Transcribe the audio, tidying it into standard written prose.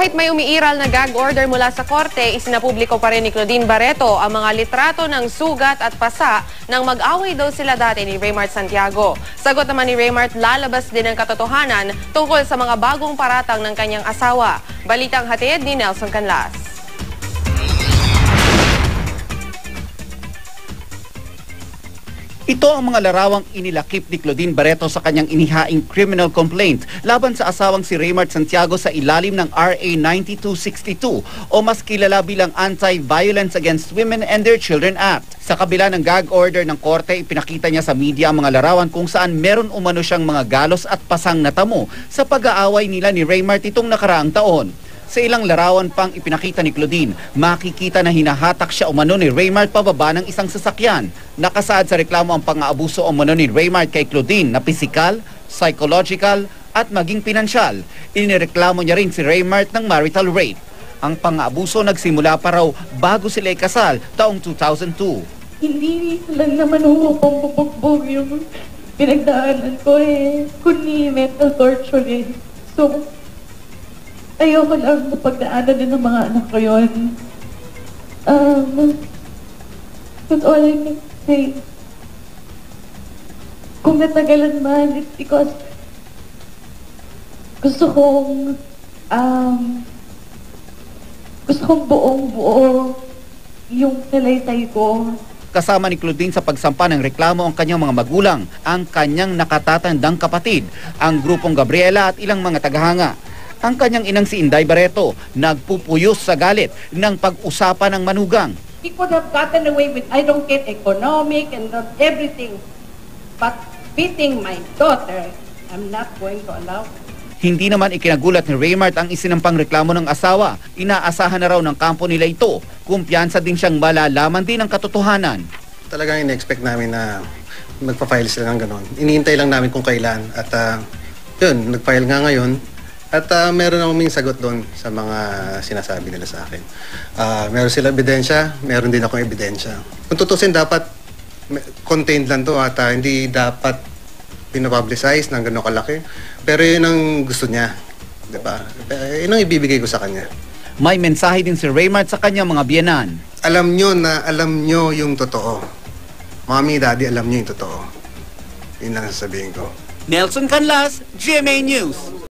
Kahit may umiiral na gag order mula sa korte, isinapubliko pa rin ni Claudine Barreto ang mga litrato ng sugat at pasa nang mag-away daw sila dati ni Raymart Santiago. Sagot naman ni Raymart, lalabas din ang katotohanan tungkol sa mga bagong paratang ng kanyang asawa. Balitang hatid ni Nelson Canlas. Ito ang mga larawang inilakip ni Claudine Barreto sa kanyang inihaing criminal complaint laban sa asawang si Raymart Santiago sa ilalim ng RA 9262 o mas kilala bilang Anti-Violence Against Women and Their Children Act. Sa kabila ng gag order ng korte, ipinakita niya sa media ang mga larawan kung saan meron umano siyang mga galos at pasang natamo sa pag-aaway nila ni Raymart itong nakaraang taon. Sa ilang larawan pang ipinakita ni Claudine, makikita na hinahatak siya umano ni Raymart pababa ng isang sasakyan. Nakasaad sa reklamo ang pang-aabuso umano ni Raymart kay Claudine na pisikal, psychological at maging pinansyal. Inireklamo niya rin si Raymart ng marital rape. Ang pang-aabuso nagsimula pa raw bago sila ikasal taong 2002. Hindi lang naman pambubugbog yung pinagdaanan ko kundi mental torture So, ayoko lang mapagdaanan din ng mga anak ko yun. But all I can say, kung natagalan man, it's because gusto kong buong-buo yung salaysay ko. Kasama ni Claudine sa pagsampa ng reklamo ang kanyang mga magulang, ang kanyang nakatatandang kapatid, ang grupong Gabriela at ilang mga tagahanga. Ang kanyang inang si Inday Barreto, nagpupuyos sa galit ng pag-usapan ng manugang. He could have gotten away with, I don't get economic and everything. But beating my daughter, I'm not going to allow. Hindi naman ikinagulat ni Raymart ang isinampang reklamo ng asawa. Inaasahan na raw ng kampo nila ito. Kumpiyansa din siyang malalaman din ang katotohanan. Talagang in-expect namin na magpa-file sila ng ganon. Iniintay lang namin kung kailan. At yun, nag-file nga ngayon. At meron akong sagot doon sa mga sinasabi nila sa akin. Meron sila ebidensya, meron din akong ebidensya. Kung tutusin, dapat contained lang to at hindi dapat pinapublicize ng gano'ng kalaki. Pero yun ang gusto niya. Diba? Yun ang ibibigay ko sa kanya. May mensahe din si Raymart sa kanyang mga biyenan. Alam nyo na alam nyo yung totoo. Mommy, Daddy, alam nyo yung totoo. Yun lang sasabihin ko. Nelson Canlas, GMA News.